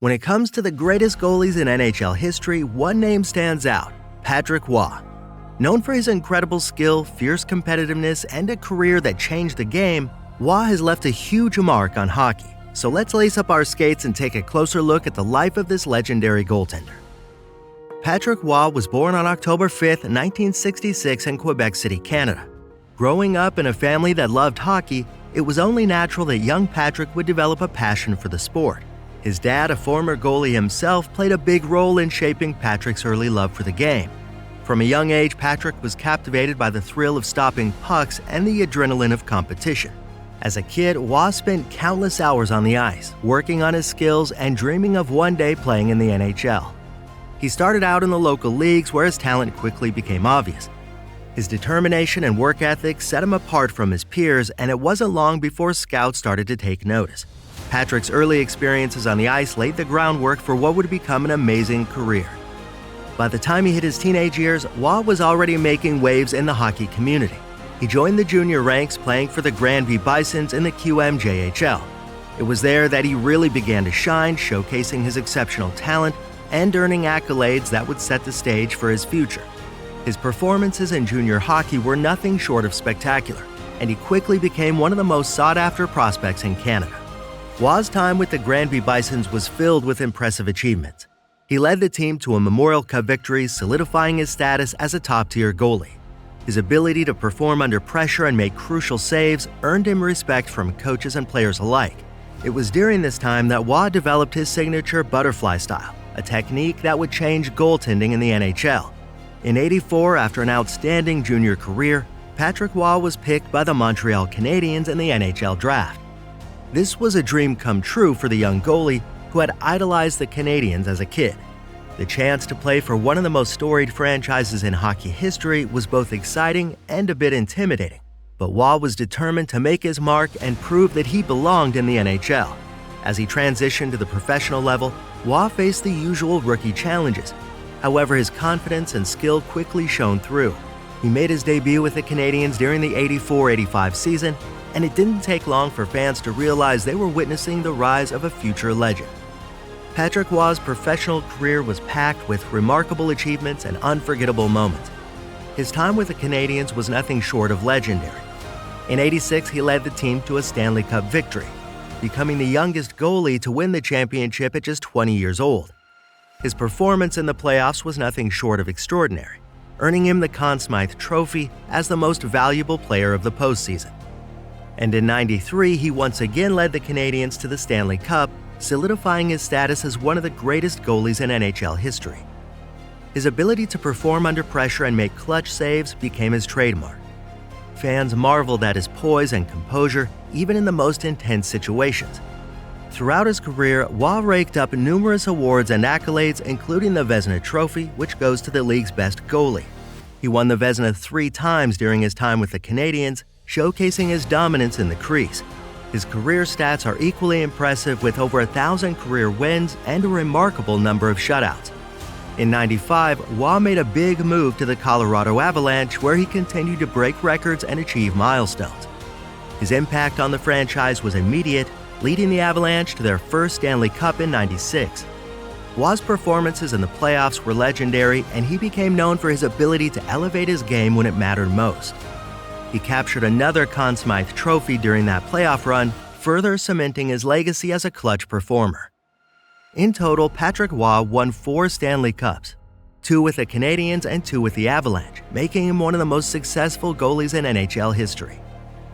When it comes to the greatest goalies in NHL history, one name stands out: Patrick Roy. Known for his incredible skill, fierce competitiveness, and a career that changed the game, Roy has left a huge mark on hockey. So let's lace up our skates and take a closer look at the life of this legendary goaltender. Patrick Roy was born on October 5, 1966 in Quebec City, Canada. Growing up in a family that loved hockey, it was only natural that young Patrick would develop a passion for the sport. His dad, a former goalie himself, played a big role in shaping Patrick's early love for the game. From a young age, Patrick was captivated by the thrill of stopping pucks and the adrenaline of competition. As a kid, Roy spent countless hours on the ice, working on his skills and dreaming of one day playing in the NHL. He started out in the local leagues where his talent quickly became obvious. His determination and work ethic set him apart from his peers, and it wasn't long before scouts started to take notice. Patrick's early experiences on the ice laid the groundwork for what would become an amazing career. By the time he hit his teenage years, Roy was already making waves in the hockey community. He joined the junior ranks, playing for the Granby Bisons in the QMJHL. It was there that he really began to shine, showcasing his exceptional talent and earning accolades that would set the stage for his future. His performances in junior hockey were nothing short of spectacular, and he quickly became one of the most sought-after prospects in Canada. Roy's time with the Granby Bisons was filled with impressive achievements. He led the team to a Memorial Cup victory, solidifying his status as a top-tier goalie. His ability to perform under pressure and make crucial saves earned him respect from coaches and players alike. It was during this time that Roy developed his signature butterfly style, a technique that would change goaltending in the NHL. In '84, after an outstanding junior career, Patrick Roy was picked by the Montreal Canadiens in the NHL draft. This was a dream come true for the young goalie who had idolized the Canadiens as a kid. The chance to play for one of the most storied franchises in hockey history was both exciting and a bit intimidating, but Roy was determined to make his mark and prove that he belonged in the NHL. As he transitioned to the professional level, Roy faced the usual rookie challenges. However, his confidence and skill quickly shone through. He made his debut with the Canadiens during the '84-'85 season, and it didn't take long for fans to realize they were witnessing the rise of a future legend. Patrick Roy's professional career was packed with remarkable achievements and unforgettable moments. His time with the Canadiens was nothing short of legendary. In '86, he led the team to a Stanley Cup victory, becoming the youngest goalie to win the championship at just 20 years old. His performance in the playoffs was nothing short of extraordinary, earning him the Conn Smythe Trophy as the most valuable player of the postseason. And in '93, he once again led the Canadiens to the Stanley Cup, solidifying his status as one of the greatest goalies in NHL history. His ability to perform under pressure and make clutch saves became his trademark. Fans marveled at his poise and composure, even in the most intense situations. Throughout his career, Roy raked up numerous awards and accolades, including the Vezina Trophy, which goes to the league's best goalie. He won the Vezina 3 times during his time with the Canadiens, showcasing his dominance in the crease. His career stats are equally impressive, with over 1,000 career wins and a remarkable number of shutouts. In '95, Roy made a big move to the Colorado Avalanche, where he continued to break records and achieve milestones. His impact on the franchise was immediate, leading the Avalanche to their first Stanley Cup in '96. Roy's performances in the playoffs were legendary, and he became known for his ability to elevate his game when it mattered most. He captured another Conn Smythe Trophy during that playoff run, further cementing his legacy as a clutch performer. In total, Patrick Roy won 4 Stanley Cups, 2 with the Canadiens and 2 with the Avalanche, making him one of the most successful goalies in NHL history.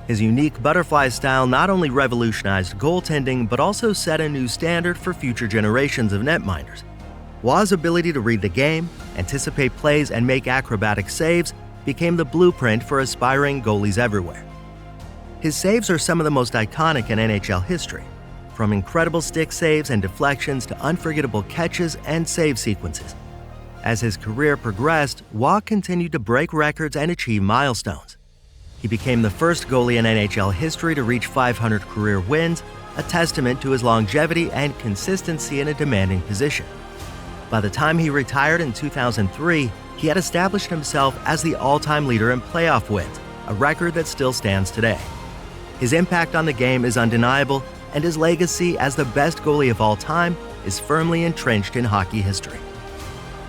His unique butterfly style not only revolutionized goaltending, but also set a new standard for future generations of netminders. Roy's ability to read the game, anticipate plays, and make acrobatic saves became the blueprint for aspiring goalies everywhere. His saves are some of the most iconic in NHL history, from incredible stick saves and deflections to unforgettable catches and save sequences. As his career progressed, Roy continued to break records and achieve milestones. He became the first goalie in NHL history to reach 500 career wins, a testament to his longevity and consistency in a demanding position. By the time he retired in 2003, he had established himself as the all-time leader in playoff wins, a record that still stands today. His impact on the game is undeniable, and his legacy as the best goalie of all time is firmly entrenched in hockey history.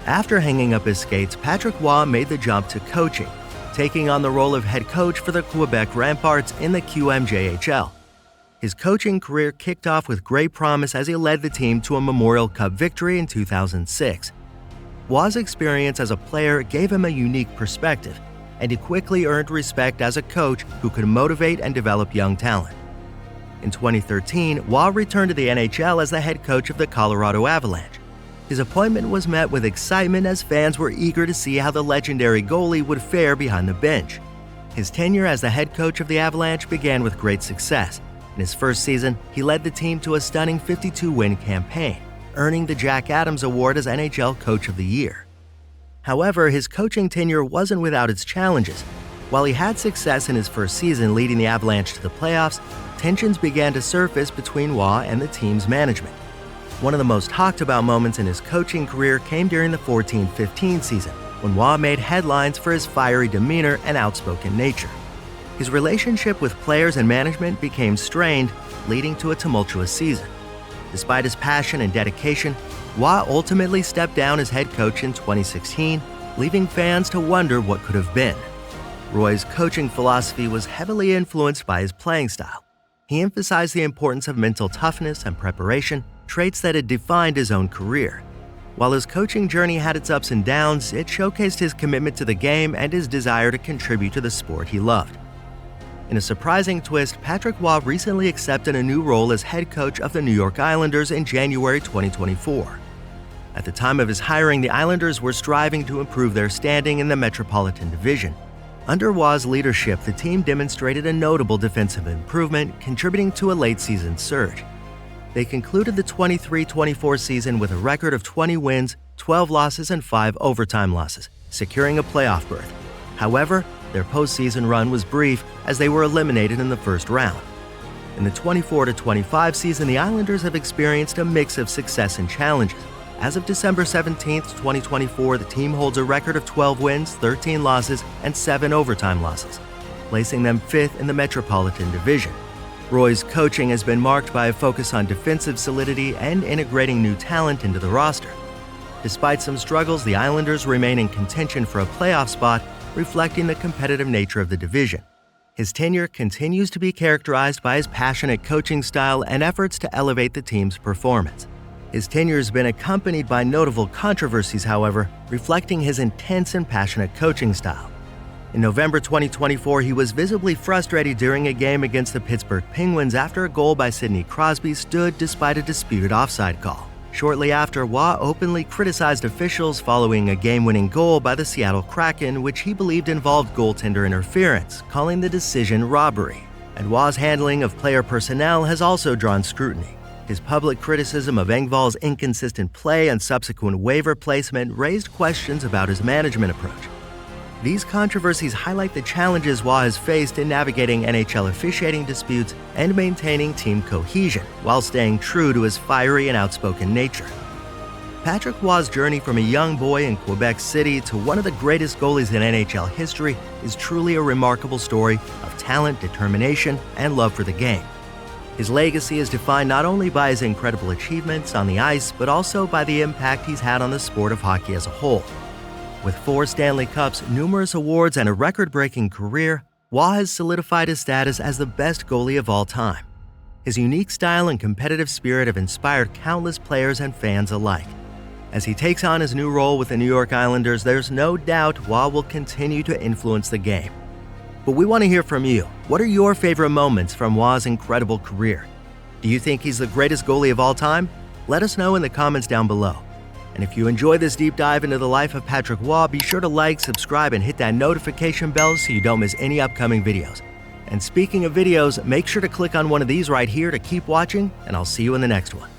After hanging up his skates, Patrick Roy made the jump to coaching, taking on the role of head coach for the Quebec Ramparts in the QMJHL. His coaching career kicked off with great promise as he led the team to a Memorial Cup victory in 2006. Roy's experience as a player gave him a unique perspective, and he quickly earned respect as a coach who could motivate and develop young talent. In 2013, Roy returned to the NHL as the head coach of the Colorado Avalanche. His appointment was met with excitement as fans were eager to see how the legendary goalie would fare behind the bench. His tenure as the head coach of the Avalanche began with great success. In his first season, he led the team to a stunning 52-win campaign, earning the Jack Adams Award as NHL Coach of the Year. However, his coaching tenure wasn't without its challenges. While he had success in his first season leading the Avalanche to the playoffs, tensions began to surface between Roy and the team's management. One of the most talked about moments in his coaching career came during the 14-15 season, when Roy made headlines for his fiery demeanor and outspoken nature. His relationship with players and management became strained, leading to a tumultuous season. Despite his passion and dedication, Roy ultimately stepped down as head coach in 2016, leaving fans to wonder what could have been. Roy's coaching philosophy was heavily influenced by his playing style. He emphasized the importance of mental toughness and preparation, traits that had defined his own career. While his coaching journey had its ups and downs, it showcased his commitment to the game and his desire to contribute to the sport he loved. In a surprising twist, Patrick Roy recently accepted a new role as head coach of the New York Islanders in January 2024. At the time of his hiring, the Islanders were striving to improve their standing in the Metropolitan Division. Under Roy's leadership, the team demonstrated a notable defensive improvement, contributing to a late-season surge. They concluded the 23-24 season with a record of 20 wins, 12 losses, and 5 overtime losses, securing a playoff berth. However, their postseason run was brief as they were eliminated in the first round. In the 24-25 season, the Islanders have experienced a mix of success and challenges. As of December 17, 2024, the team holds a record of 12 wins, 13 losses, and 7 overtime losses, placing them 5th in the Metropolitan Division. Roy's coaching has been marked by a focus on defensive solidity and integrating new talent into the roster. Despite some struggles, the Islanders remain in contention for a playoff spot, reflecting the competitive nature of the division. His tenure continues to be characterized by his passionate coaching style and efforts to elevate the team's performance. His tenure has been accompanied by notable controversies, however, reflecting his intense and passionate coaching style. In November 2024, he was visibly frustrated during a game against the Pittsburgh Penguins after a goal by Sidney Crosby stood despite a disputed offside call. Shortly after, Roy openly criticized officials following a game-winning goal by the Seattle Kraken, which he believed involved goaltender interference, calling the decision robbery. And Roy's handling of player personnel has also drawn scrutiny. His public criticism of Engvall's inconsistent play and subsequent waiver placement raised questions about his management approach. These controversies highlight the challenges Roy has faced in navigating NHL officiating disputes and maintaining team cohesion while staying true to his fiery and outspoken nature. Patrick Roy's journey from a young boy in Quebec City to one of the greatest goalies in NHL history is truly a remarkable story of talent, determination, and love for the game. His legacy is defined not only by his incredible achievements on the ice, but also by the impact he's had on the sport of hockey as a whole. With 4 Stanley Cups, numerous awards, and a record-breaking career, Roy has solidified his status as the best goalie of all time. His unique style and competitive spirit have inspired countless players and fans alike. As he takes on his new role with the New York Islanders, there's no doubt Roy will continue to influence the game. But we want to hear from you. What are your favorite moments from Roy's incredible career? Do you think he's the greatest goalie of all time? Let us know in the comments down below. And if you enjoy this deep dive into the life of Patrick Roy, be sure to like, subscribe, and hit that notification bell so you don't miss any upcoming videos. And speaking of videos, make sure to click on one of these right here to keep watching, and I'll see you in the next one.